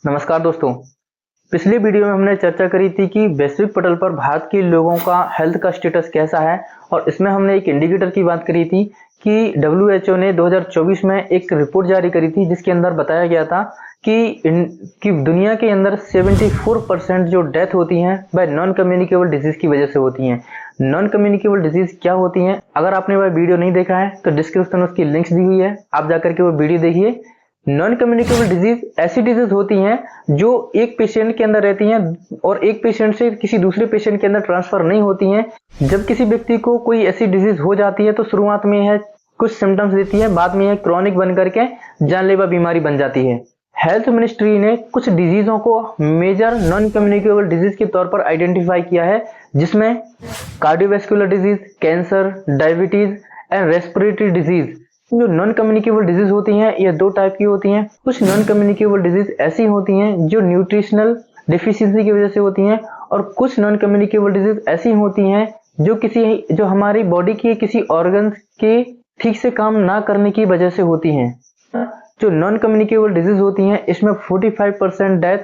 नमस्कार दोस्तों। पिछली वीडियो में हमने चर्चा करी थी कि वैश्विक पटल पर भारत के लोगों का हेल्थ का स्टेटस कैसा है, और इसमें हमने एक इंडिकेटर की बात करी थी कि WHO ने 2024 में एक रिपोर्ट जारी करी थी जिसके अंदर बताया गया था कि दुनिया के अंदर 74% जो डेथ होती हैं वह नॉन कम्युनिकेबल डिजीज की वजह से होती हैं। नॉन कम्युनिकेबल डिजीज क्या होती हैं? अगर आपने वह वीडियो नहीं देखा है तो डिस्क्रिप्शन में उसकी लिंक्स दी हुई है, आप जाकर के वो वीडियो देखिए। नॉन कम्युनिकेबल डिजीज ऐसी डिजीज होती हैं जो एक पेशेंट के अंदर रहती हैं और एक पेशेंट से किसी दूसरे पेशेंट के अंदर ट्रांसफर नहीं होती हैं। जब किसी व्यक्ति को कोई ऐसी डिजीज हो जाती है तो शुरुआत में यह कुछ सिम्टम्स देती है, बाद में यह क्रॉनिक बन करके जानलेवा बीमारी बन जाती है। हेल्थ मिनिस्ट्री ने कुछ डिजीजों को मेजर नॉन कम्युनिकेबल डिजीज के तौर पर आइडेंटिफाई किया है, जिसमें cardiovascular disease, cancer, diabetes and respiratory disease. जो नॉन कम्युनिकेबल डिजीज होती हैं ये दो टाइप की होती हैं। कुछ नॉन कम्युनिकेबल डिजीज ऐसी होती हैं जो न्यूट्रिशनल डिफिशियंसी की वजह से होती हैं, और कुछ नॉन कम्युनिकेबल डिजीज ऐसी होती हैं जो हमारी बॉडी के किसी ऑर्गन के ठीक से काम ना करने की वजह से होती हैं। जो नॉन कम्युनिकेबल डिजीज होती हैं इसमें 45% डेथ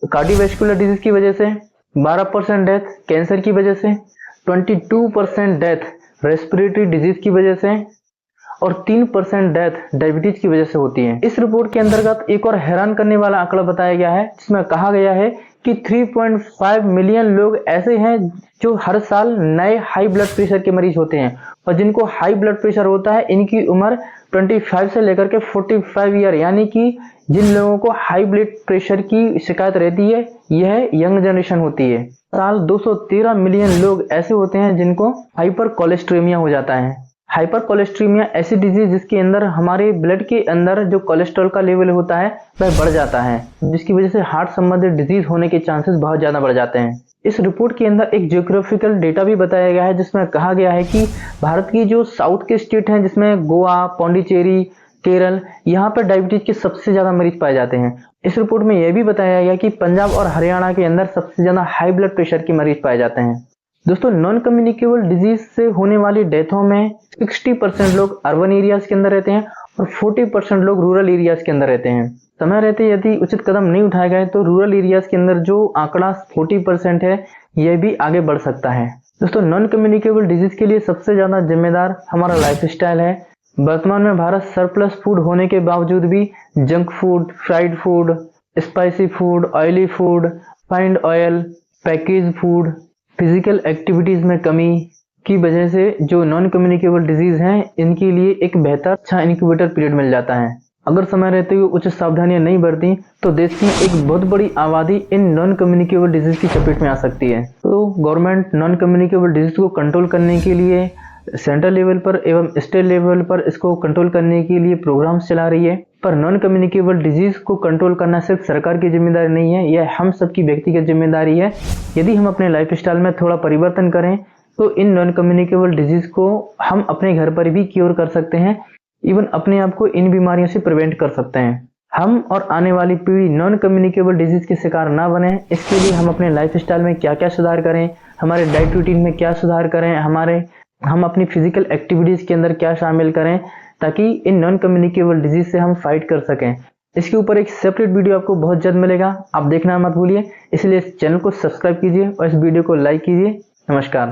कार्डियोवैस्कुलर डिजीज की वजह से, 12% डेथ कैंसर की वजह से, 22% डेथ रेस्पिरेटरी डिजीज की वजह से और 3% डेथ डायबिटीज की वजह से होती है। इस रिपोर्ट के अंतर्गत एक और हैरान करने वाला आंकड़ा बताया गया है, जिसमें कहा गया है कि 3.5 मिलियन लोग ऐसे हैं जो हर साल नए हाई ब्लड प्रेशर के मरीज होते हैं, और जिनको हाई ब्लड प्रेशर होता है इनकी उम्र 25 से लेकर के 45 ईयर, यानी कि जिन लोगों को हाई ब्लड प्रेशर की शिकायत रहती है यह यंग जनरेशन होती है। साल 213 मिलियन लोग ऐसे होते हैं जिनको हाइपर कोलेस्ट्रेमिया हो जाता है। हाइपर कोलेस्ट्रीमिया ऐसी डिजीज जिसके अंदर हमारे ब्लड के अंदर जो कोलेस्ट्रॉल का लेवल होता है वह बढ़ जाता है, जिसकी वजह से हार्ट संबंधित डिजीज होने के चांसेस बहुत ज्यादा बढ़ जाते हैं। इस रिपोर्ट के अंदर एक जियोग्राफिकल डेटा भी बताया गया है, जिसमें कहा गया है कि भारत की जो साउथ के स्टेट हैं जिसमें गोवा, पौंडीचेरी, केरल, यहाँ पर डायबिटीज के सबसे ज्यादा मरीज पाए जाते हैं। इस रिपोर्ट में यह भी बताया गया कि पंजाब और हरियाणा के अंदर सबसे ज्यादा हाई ब्लड प्रेशर के मरीज पाए जाते हैं। दोस्तों, नॉन कम्युनिकेबल डिजीज से होने वाली डेथों में 60% लोग अर्बन एरियाज के अंदर रहते हैं और 40% लोग रूरल एरियाज के अंदर रहते हैं। समय रहते यदि उचित कदम नहीं उठाए गए तो रूरल एरियाज के अंदर जो आंकड़ा 40% है यह भी आगे बढ़ सकता है। दोस्तों, नॉन कम्युनिकेबल डिजीज के लिए सबसे ज्यादा जिम्मेदार हमारा लाइफस्टाइल है। वर्तमान में भारत सरप्लस फूड होने के बावजूद भी junk food, fried food, spicy food, oily food, find oil, package food, physical activities में कमी की वजह से जो नॉन कम्युनिकेबल डिजीज हैं इनके लिए एक बेहतर अच्छा इनक्यूबेटर पीरियड मिल जाता है। अगर समय रहते हुए उचित सावधानियां नहीं बरती तो देश की एक बहुत बड़ी आबादी इन नॉन कम्युनिकेबल डिजीज की चपेट में आ सकती है। तो गवर्नमेंट नॉन कम्युनिकेबल डिजीज को कंट्रोल करने के लिए सेंट्रल लेवल पर एवं स्टेट लेवल पर इसको कंट्रोल करने के लिए प्रोग्राम्स चला रही है। पर नॉन कम्युनिकेबल डिजीज को कंट्रोल करना सिर्फ सरकार की जिम्मेदारी नहीं है, यह हम सबकी व्यक्तिगत जिम्मेदारी है। यदि हम अपने लाइफस्टाइल में थोड़ा परिवर्तन करें तो इन नॉन कम्युनिकेबल डिजीज को हम अपने घर पर भी क्योर कर सकते हैं, इवन अपने आप को इन बीमारियों से प्रिवेंट कर सकते हैं। हम और आने वाली पीढ़ी नॉन कम्युनिकेबल डिजीज के शिकार ना बने, इसके लिए हम अपने लाइफस्टाइल में क्या क्या सुधार करें, हमारे डाइट रूटीन में क्या सुधार करें, हम अपनी फिजिकल एक्टिविटीज के अंदर क्या शामिल करें, ताकि इन नॉन कम्युनिकेबल डिजीज से हम फाइट कर सकें। इसके ऊपर एक सेपरेट वीडियो आपको बहुत जल्द मिलेगा, आप देखना मत भूलिए। इसलिए इस चैनल को सब्सक्राइब कीजिए और इस वीडियो को लाइक कीजिए। नमस्कार।